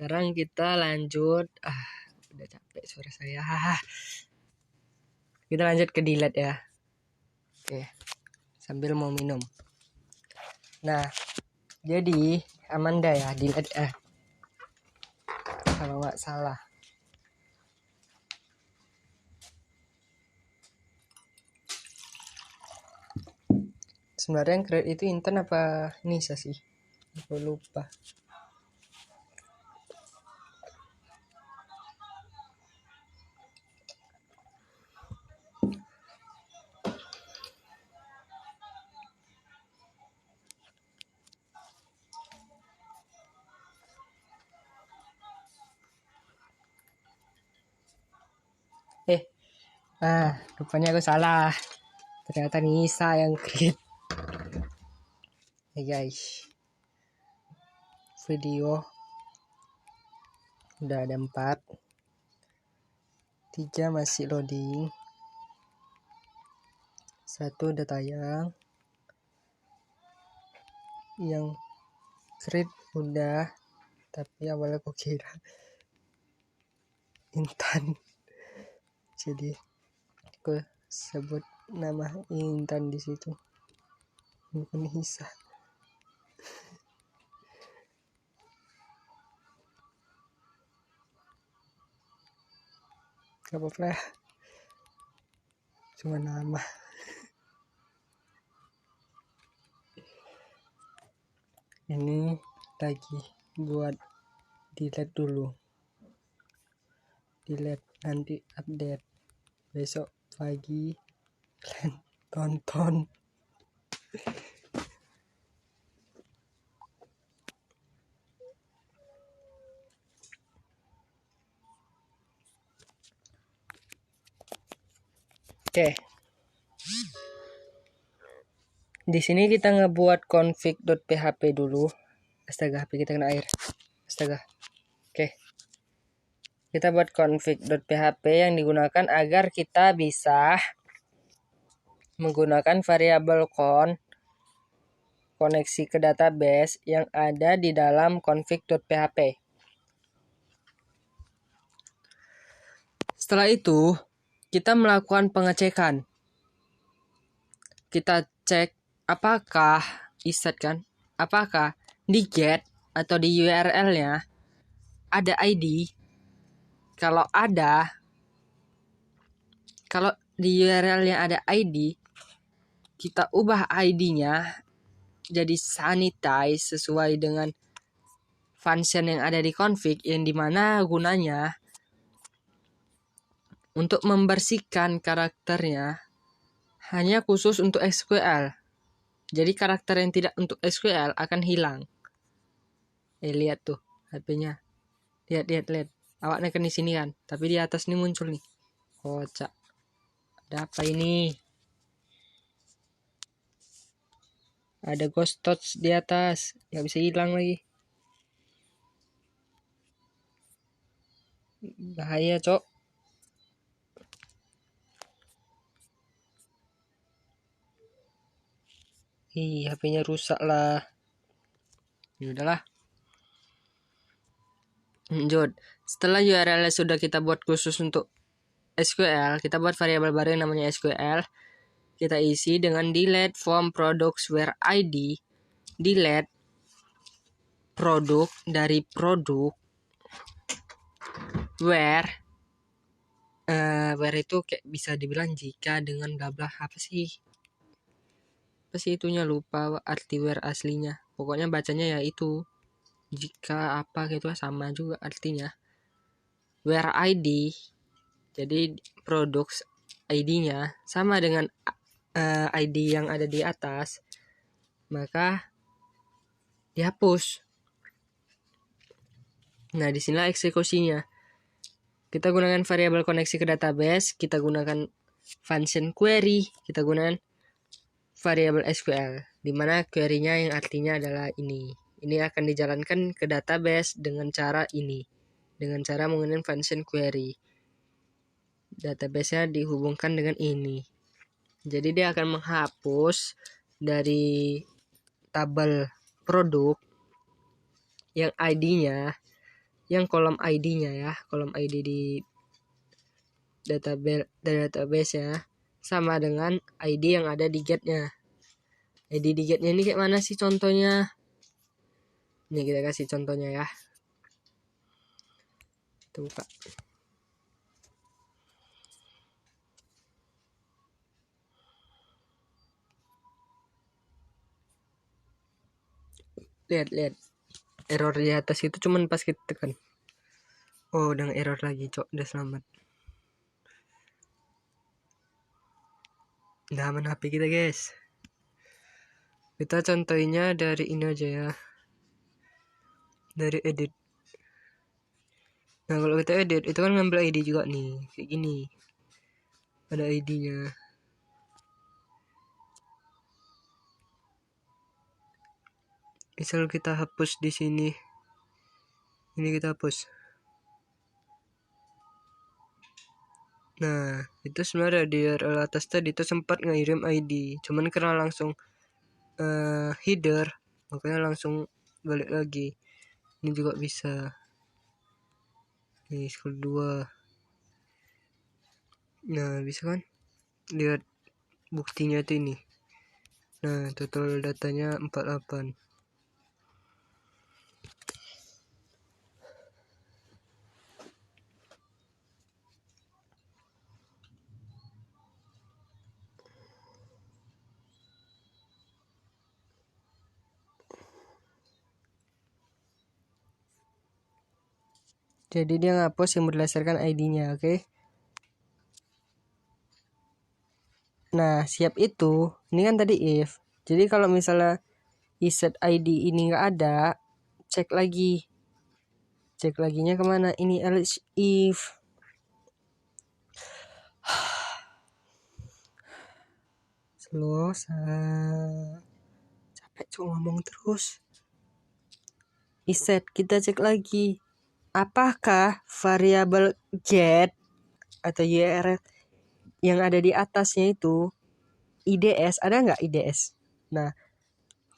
Sekarang kita lanjut. Udah capek suara saya. Kita lanjut ke delete ya. Oke. Sambil mau minum. Nah, jadi Amanda ya delete kalau nggak salah. Sebenarnya yang create itu Intan apa Nisa sih? Aku lupa. Rupanya aku salah. Ternyata Nisa yang create. Guys, video udah ada 4, 3 masih loading, 1 udah tayang, yang create udah, tapi awalnya aku kira Intan, jadi aku sebut nama Intan di situ, bukan Nisa. Gak apa-apa, cuma nama. Ini lagi buat delete dulu, delete nanti update besok pagi kalian tonton. Oke. Di sini kita ngebuat config.php dulu. Astaga, HP kita kena air. Astaga. Oke. Kita buat config.php yang digunakan agar kita bisa menggunakan variabel koneksi ke database yang ada di dalam config.php. Setelah itu, kita melakukan pengecekan. Kita cek apakah di get atau di URL-nya ada ID. Kalau di URL-nya ada ID, kita ubah ID-nya jadi sanitize sesuai dengan function yang ada di config, yang dimana gunanya untuk membersihkan karakternya hanya khusus untuk SQL. Jadi karakter yang tidak untuk SQL akan hilang. Lihat tuh HP-nya. Lihat. Awaknya kan di sini kan, tapi di atas ini muncul nih. Kocak. Ada apa ini? Ada ghost touch di atas, nggak bisa hilang lagi. Bahaya, cok. HP-nya rusak lah. Ya udahlah. Lanjut. Setelah URL sudah kita buat khusus untuk SQL, kita buat variabel baru yang namanya SQL. Kita isi dengan delete from products where ID, delete produk dari produk where itu kayak bisa dibilang jika dengan bla bla apa sih itunya, lupa arti where aslinya. Pokoknya bacanya ya itu jika apa gitu, sama juga artinya. Where ID, jadi produk ID-nya sama dengan ID yang ada di atas, maka dihapus. Nah, di sinilah eksekusinya. Kita gunakan variabel koneksi ke database, kita gunakan function query, kita gunakan variabel SQL, di mana query-nya yang artinya adalah ini. Ini akan dijalankan ke database dengan cara ini, dengan cara menggunakan function query. Database-nya dihubungkan dengan ini. Jadi dia akan menghapus dari tabel produk yang ID-nya yang kolom ID-nya ya, kolom ID di database ya, sama dengan ID yang ada di get-nya. ID di get-nya ini kayak mana sih contohnya? Ini kita kasih contohnya ya. Kita buka. Lihat error di atas itu cuman pas kita tekan. Oh, udah error lagi, cok. Udah selamat. Udah aman HP kita, guys. Kita contohnya dari ini aja ya. Dari edit. Nah, kalau kita edit itu kan ngambil ID juga nih, kayak gini. Ada ID-nya. Misal kita hapus di sini. Ini kita hapus. Nah, itu sebenarnya di URL atas tadi itu sempat ngirim ID, cuman karena langsung header, makanya langsung balik lagi. Ini juga bisa. Ini scroll 2. Nah, bisa kan? Lihat buktinya itu ini. Nah, total datanya 48. Jadi dia ngapus yang berdasarkan ID-nya, oke? Nah, siap itu. Ini kan tadi if. Jadi kalau misalnya iset ID ini nggak ada, cek lagi. Cek laginya kemana? Ini else if. Selesai. Capek cuma ngomong terus. Iset, kita cek lagi. Apakah variabel get atau URL yang ada di atasnya itu IDS, ada nggak IDS? Nah,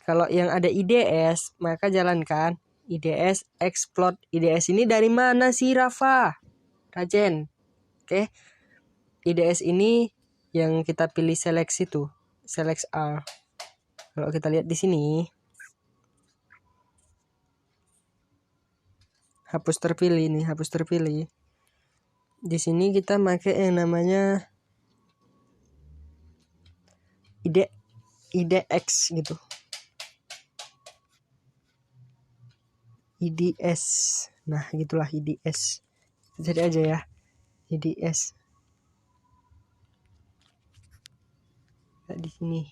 kalau yang ada IDS, maka jalankan IDS exploit. IDS ini dari mana sih, Rafa? Rajen. Oke. IDS ini yang kita pilih seleksi tuh, select R. Kalau kita lihat di sini, hapus terpilih nih, hapus terpilih. Di sini kita pakai yang namanya IDX gitu. IDS. Nah, gitulah IDS. Jadi aja ya. IDS. Nah, di sini.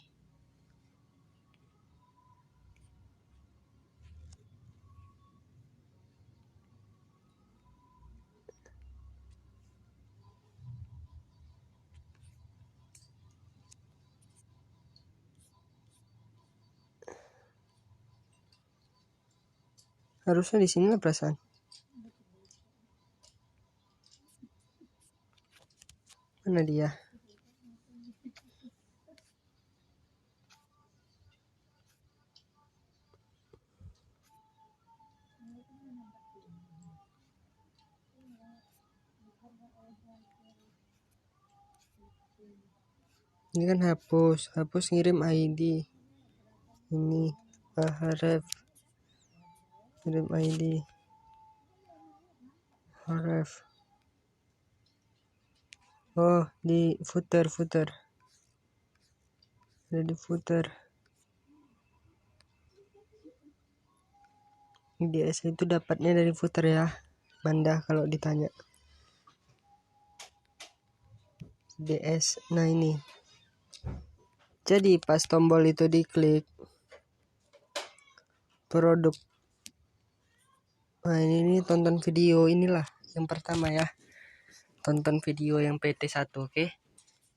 Harusnya di sini lah perasaan. Mana dia? Ini kan hapus ngirim ID. Ini href ngirim ID. Href. Oh, di footer. Ada di footer. IDS itu dapatnya dari footer ya. Banda kalau ditanya. DS. Nah, ini. Jadi pas tombol itu diklik produk. Nah, ini tonton video inilah yang pertama ya. Tonton video yang PT1, oke?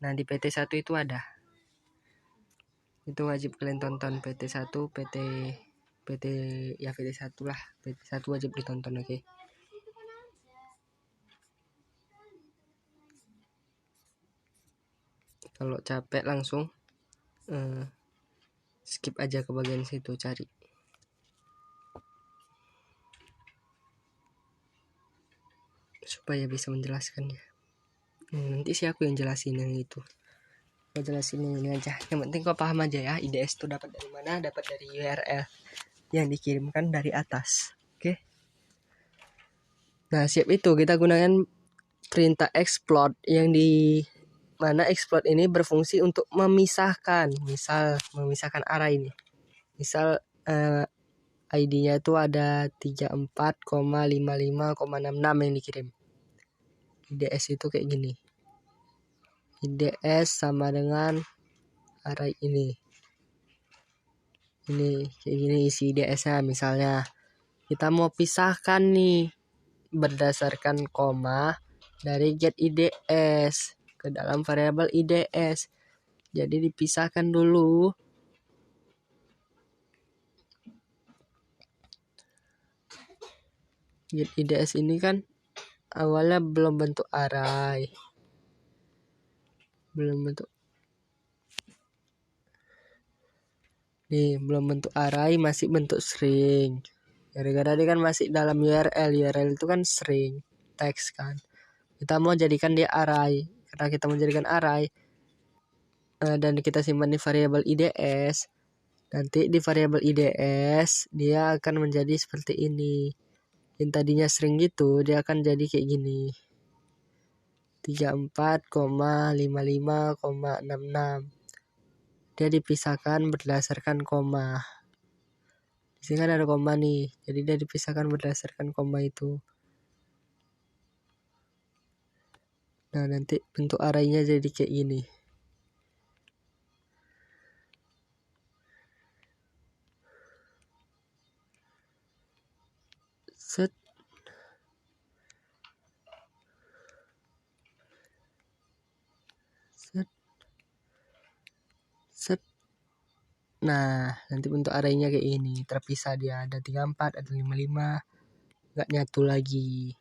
Nah, di PT1 itu ada. Itu wajib kalian tonton PT1, PT ya PT1 lah. PT1 wajib ditonton, oke? Kalau capek langsung skip aja ke bagian situ, cari. supaya bisa menjelaskannya. Nanti sih aku yang jelasin yang itu. Aku jelasin yang ini aja. Yang penting kau paham aja ya, IDS itu dapat dari mana? Dapat dari URL yang dikirimkan dari atas. Oke. Nah, siap itu kita gunakan perintah explode yang di mana explode ini berfungsi untuk memisahkan, misal memisahkan array ini. Misal ID-nya itu ada 34,55,66 yang dikirim. IDS itu kayak gini. IDS sama dengan array ini. Ini kayak gini isi IDS-nya. Misalnya kita mau pisahkan nih berdasarkan koma dari get IDS ke dalam variabel IDS. Jadi dipisahkan dulu. Get IDS ini kan awalnya belum bentuk array. Belum bentuk. Nih, belum bentuk array, masih bentuk string. Gara-gara dia kan masih dalam URL. URL itu kan string, teks kan. Kita mau jadikan dia array. Karena kita mau jadikan array dan kita simpan di variabel IDS. Nanti di variabel IDS dia akan menjadi seperti ini. Yang tadinya string gitu, dia akan jadi kayak gini. 34,55,66. Dia dipisahkan berdasarkan koma. Di sini kan ada koma nih, jadi dia dipisahkan berdasarkan koma itu. Nah, nanti bentuk arraynya jadi kayak gini. Set. Set. Set. Nah, nanti bentuk arraynya kayak ini. Terpisah dia, ada 34, ada 55. Nggak nyatu lagi.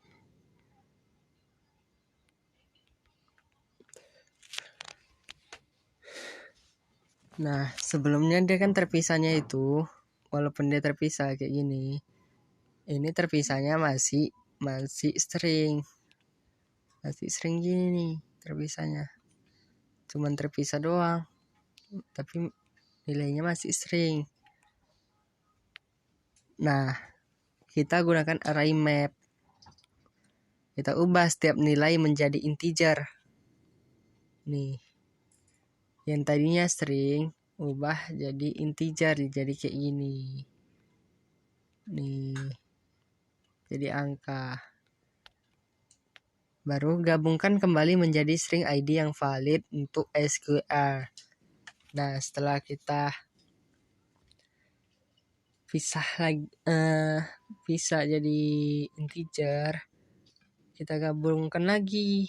Nah, sebelumnya dia kan terpisahnya itu, walaupun dia terpisah kayak gini, ini terpisahnya masih string. Masih string gini nih terpisahnya. Cuman terpisah doang. Tapi nilainya masih string. Nah, kita gunakan array map. Kita ubah setiap nilai menjadi integer. Nih. Yang tadinya string ubah jadi integer, jadi kayak gini. Nih. Jadi angka. Baru gabungkan kembali menjadi string ID yang valid untuk SQL. Nah, setelah kita pisah jadi integer, kita gabungkan lagi.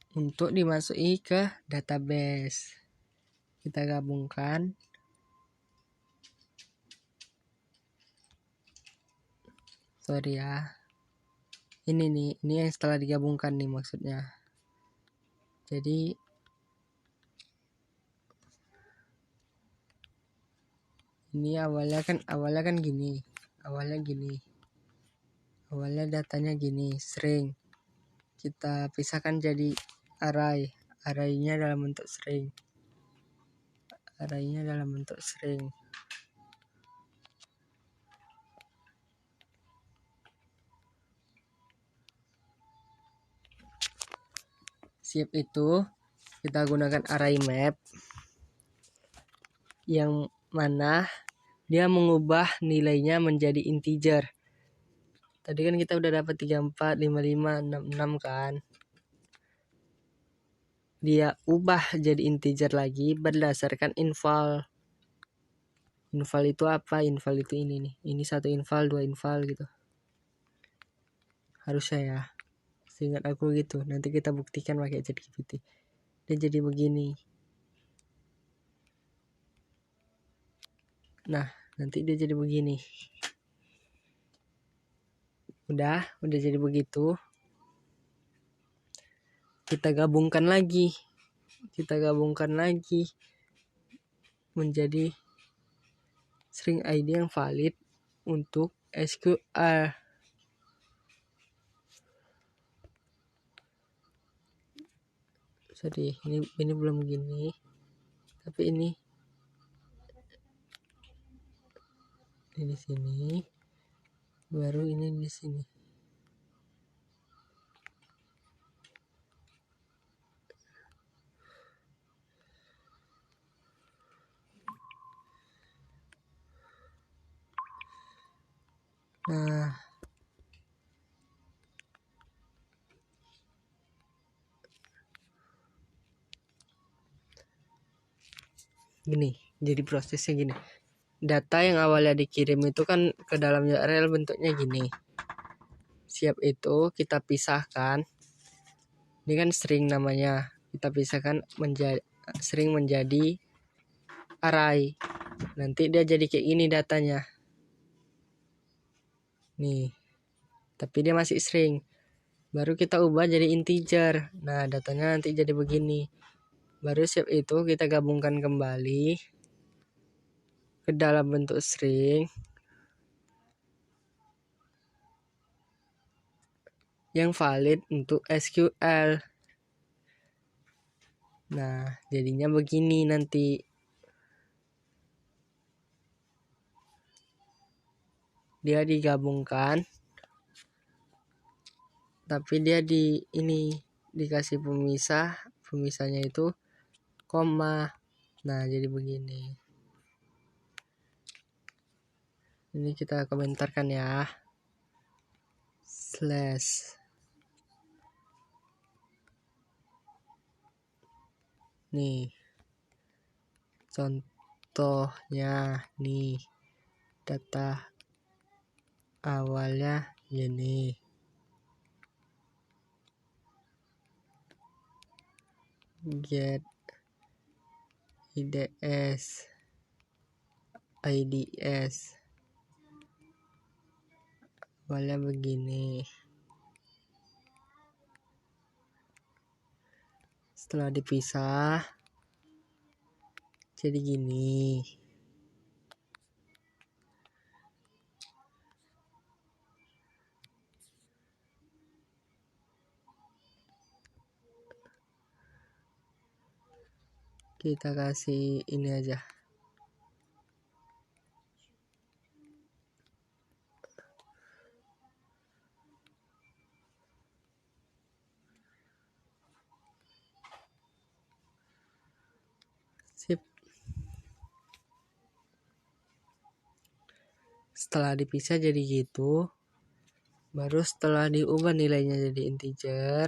Untuk dimasuki ke database. Kita gabungkan. Sorry ya. Ini yang setelah digabungkan nih maksudnya. Jadi ini awalnya kan gini. Awalnya datanya gini, string. Kita pisahkan jadi array. Arraynya dalam bentuk string. Siap itu kita gunakan array map yang mana dia mengubah nilainya menjadi integer. Tadi kan kita udah dapat 34, 55, 66 kan. Dia ubah jadi integer lagi berdasarkan inval. Inval itu apa? Inval itu ini nih. Ini 1 inval, 2 inval gitu. Harusnya ya. Seingat aku gitu. Nanti kita buktikan pakai ChatGPT. Dia jadi begini. Nah, nanti dia jadi begini. Udah jadi begitu. Kita gabungkan lagi. kita gabungkan lagi menjadi string ID yang valid untuk SQL. Sorry, ini belum gini, tapi ini di sini, baru ini di sini. Nah, gini, jadi prosesnya gini. Data yang awalnya dikirim itu kan ke dalam URL bentuknya gini. Siap itu kita pisahkan. Ini kan string namanya. Kita pisahkan menjadi string menjadi array. Nanti dia jadi kayak gini datanya. Nih. Tapi dia masih string. Baru kita ubah jadi integer. Nah, datanya nanti jadi begini. Baru siap itu kita gabungkan kembali ke dalam bentuk string yang valid untuk SQL. Nah, jadinya begini nanti. Dia digabungkan, tapi dia dikasih pemisah. Pemisahnya itu koma. Nah, jadi begini. Ini kita komentarkan ya. Slash. Nih. Contohnya nih. Data awalnya gini. Get IDS awalnya begini. Setelah dipisah jadi gini. Kita kasih ini aja. Sip. Setelah dipisah jadi gitu. Baru setelah diubah nilainya jadi integer.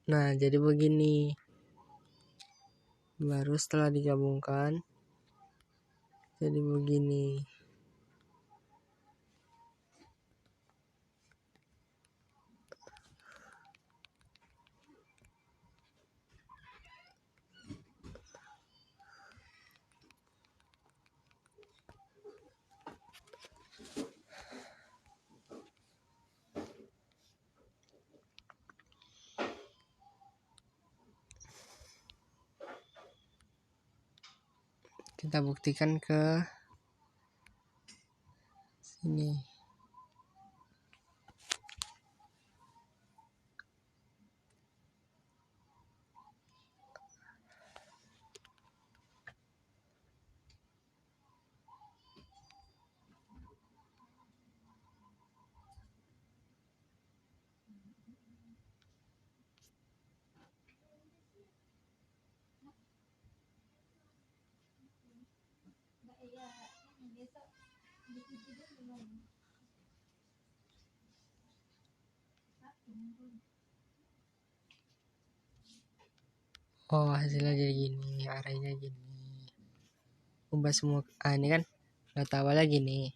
Nah, jadi begini. Baru setelah digabungkan jadi begini. Kita buktikan ke sini. Oh, hasilnya jadi gini, arraynya gini. Ubah semua. Ini kan data awalnya gini.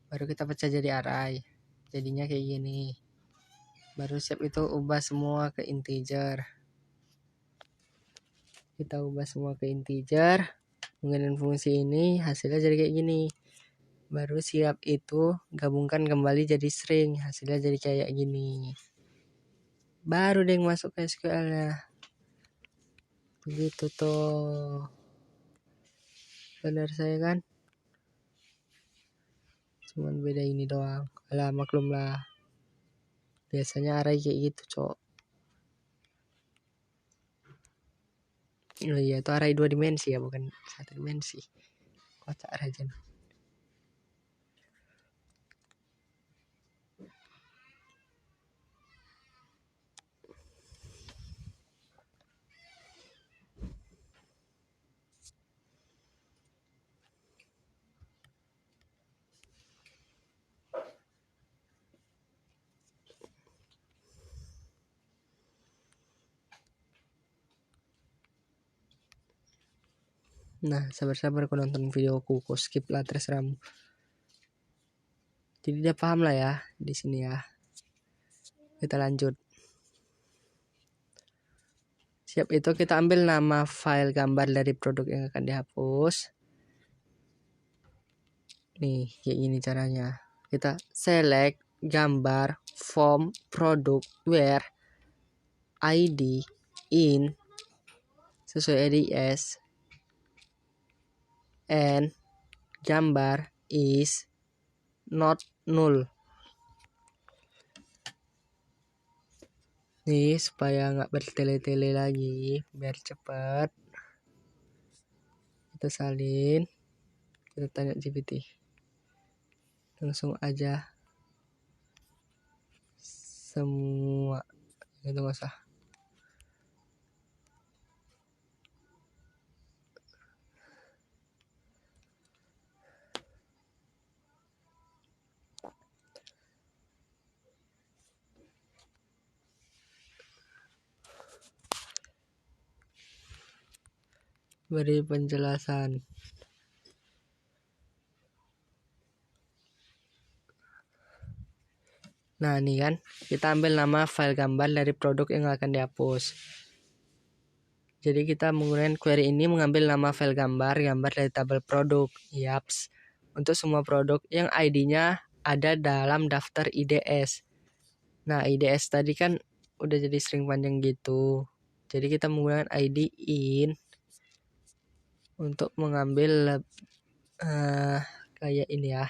Baru kita pecah jadi array. Jadinya kayak gini. Baru siap itu ubah semua ke integer. Kita ubah semua ke integer. Menggunakan fungsi ini hasilnya jadi kayak gini. Baru siap itu gabungkan kembali jadi string. Hasilnya jadi kayak gini. Baru deh masuk ke SQL-nya. Begitu tuh. Benar saya kan? Cuman beda ini doang. Alah maklum lah. Biasanya array kayak gitu cok. Oh iya itu array 2 dimensi ya, bukan 1 dimensi. Kocak aja. Nah, sabar-sabar kau nonton videoku, kau skip lah terserahmu. Jadi dia paham lah ya di sini ya. Kita lanjut. Siap itu kita ambil nama file gambar dari produk yang akan dihapus. Nih, kayak gini caranya. Kita select gambar form produk where ID in sesuai IDS and gambar is not null. Nih supaya nggak bertele-tele lagi, biar cepat. Kita salin, kita tanya GPT. Langsung aja semua, itu nggak usah. Beri penjelasan. Nah ini kan kita ambil nama file gambar dari produk yang akan dihapus. Jadi kita menggunakan query ini mengambil nama file gambar dari tabel produk. Yaps. Untuk semua produk yang ID-nya ada dalam daftar IDS. Nah IDS tadi kan udah jadi string panjang gitu. Jadi kita menggunakan ID in untuk mengambil kayak ini ya,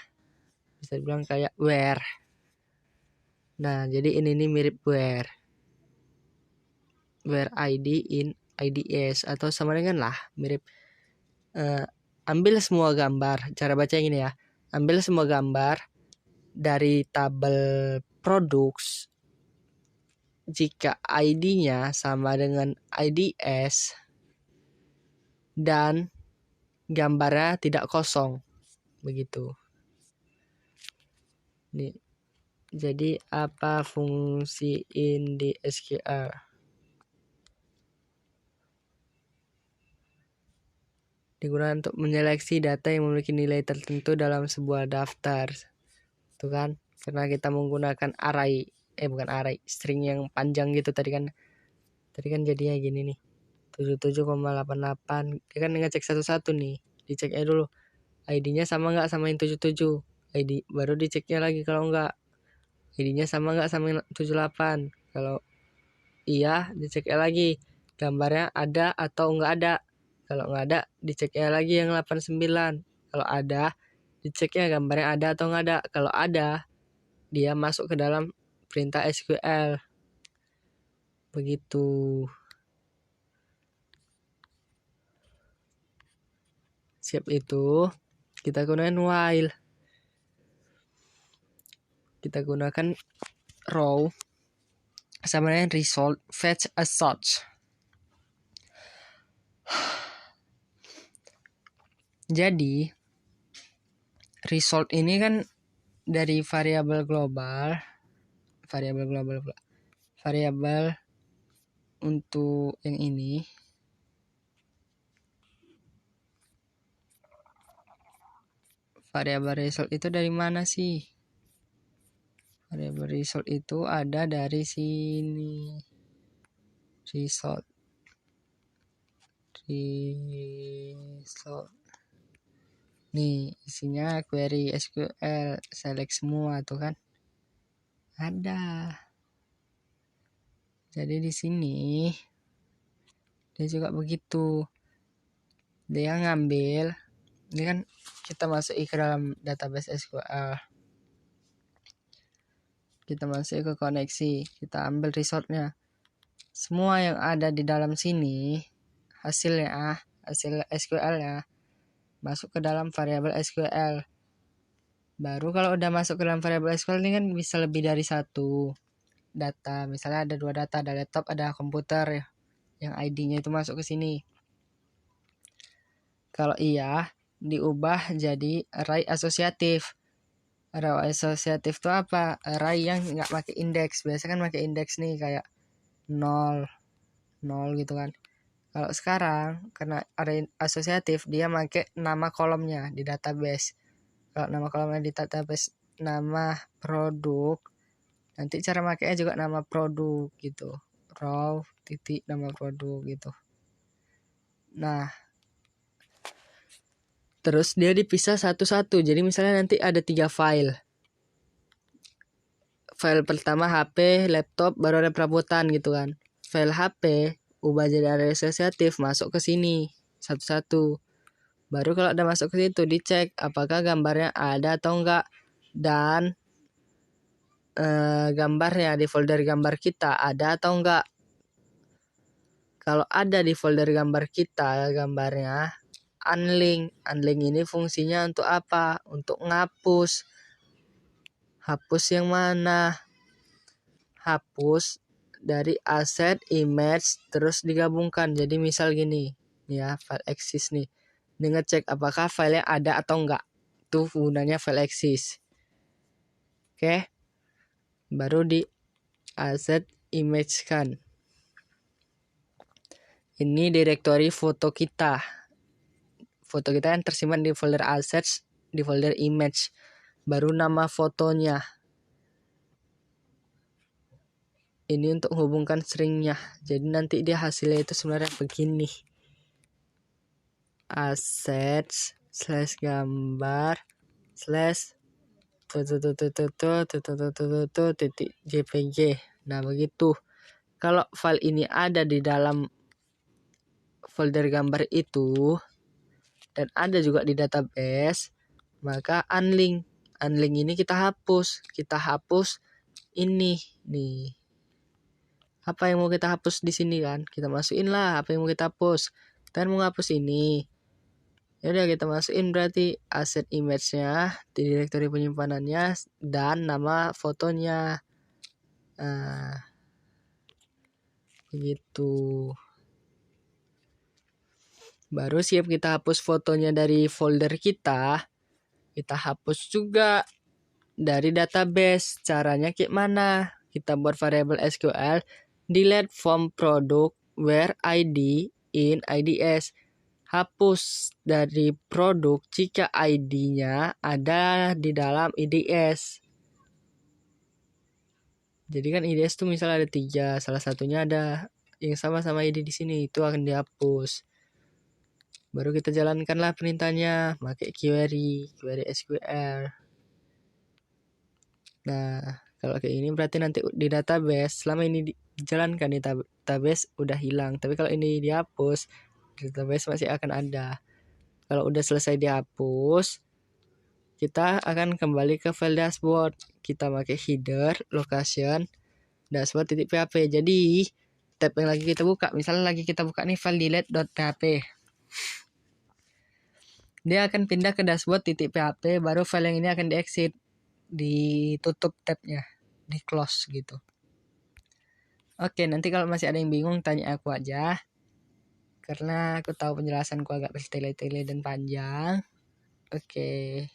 bisa dibilang kayak where. Nah jadi ini mirip where ID in IDS atau sama dengan lah mirip. Ambil semua gambar, cara baca yang ini ya, ambil semua gambar dari tabel products jika ID-nya sama dengan IDS dan gambarnya tidak kosong, begitu. Nih, jadi apa fungsi in di SQL? Digunakan untuk menyeleksi data yang memiliki nilai tertentu dalam sebuah daftar. Tuh kan, karena kita menggunakan array, bukan array, string yang panjang gitu tadi kan jadinya gini nih. 77,88. Dia kan ngecek satu-satu nih. Diceknya dulu. ID-nya sama nggak sama yang 77. ID baru diceknya lagi kalau nggak. ID-nya sama nggak sama yang 78. Kalau iya diceknya lagi. Gambarnya ada atau nggak ada. Kalau nggak ada diceknya lagi yang 89. Kalau ada diceknya gambarnya ada atau nggak ada. Kalau ada dia masuk ke dalam perintah SQL. Begitu. Siap itu kita gunakan while. Kita gunakan row sama dengan result fetch as such. Jadi result ini kan dari variabel global untuk yang ini. Variabel result itu dari mana sih? Variabel result itu ada dari sini. Result. Nih, isinya query SQL, select semua tuh kan. Ada. Jadi di sini dia juga begitu. Dia ngambil, ini kan kita masuk ke dalam database SQL. Kita masuk ke koneksi, kita ambil resultnya. Semua yang ada di dalam sini, hasil SQL-nya masuk ke dalam variabel SQL. Baru kalau udah masuk ke dalam variabel SQL ini kan bisa lebih dari satu data. Misalnya ada 2 data, ada laptop, ada komputer ya. Yang ID-nya itu masuk ke sini. Kalau iya, diubah jadi array asosiatif. Array asosiatif itu apa? Array yang nggak pakai indeks. Biasa kan pakai indeks nih kayak 0 gitu kan. Kalau sekarang karena array asosiatif dia pakai nama kolomnya di database. Kalau nama kolomnya di database nama produk, nanti cara makainya juga nama produk gitu. Raw titik nama produk gitu. Nah, terus dia dipisah satu-satu. Jadi misalnya nanti ada 3 file. File pertama HP, laptop, baru ada perabotan gitu kan. File HP ubah jadi array asosiatif, masuk ke sini satu-satu. Baru kalau udah masuk ke situ dicek apakah gambarnya ada atau enggak, dan gambarnya di folder gambar kita ada atau enggak. Kalau ada di folder gambar kita gambarnya, unlink. Unlink ini fungsinya untuk apa? Untuk ngapus. Hapus yang mana? Hapus dari aset, image, terus digabungkan. Jadi misal gini, ya file exist nih. Ini ngecek apakah filenya ada atau enggak. Itu gunanya file exist. Oke. Baru di aset image kan. Ini direktori foto kita. Foto kita yang tersimpan di folder assets, di folder image. Baru nama fotonya. Ini untuk menghubungkan stringnya. Jadi nanti dia hasilnya itu sebenarnya begini. Assets / gambar / .jpg. Nah begitu. Kalau file ini ada di dalam folder gambar itu dan ada juga di database, maka unlink. Unlink ini kita hapus. Kita hapus ini nih. Apa yang mau kita hapus di sini kan? Kita masukin lah apa yang mau kita hapus. Kita mau hapus ini. Ya udah kita masukin berarti aset image-nya, di direktori penyimpanannya, dan nama fotonya. Nah, begitu. Baru siap kita hapus fotonya dari folder kita. Kita hapus juga dari database. Caranya kayak mana? Kita buat variabel SQL delete from product where ID in IDS. Hapus dari produk jika ID-nya ada di dalam IDS. Jadi kan IDS tuh misalnya ada 3, salah satunya ada yang sama-sama ID di sini, itu akan dihapus. Baru kita jalankanlah perintahnya, pakai query SQL. Nah, kalau kayak ini berarti nanti di database, selama ini dijalankan di database udah hilang. Tapi kalau ini dihapus, database masih akan ada. Kalau udah selesai dihapus, kita akan kembali ke file dashboard. Kita pakai header, location, dashboard.php. Jadi, tab yang lagi kita buka, misalnya lagi kita buka nih file delete.php. Dia akan pindah ke dashboard.php, baru file yang ini akan di-exit, ditutup tabnya, di close gitu. Oke, nanti kalau masih ada yang bingung tanya aku aja. Karena aku tahu penjelasanku agak bertele-tele dan panjang. Oke.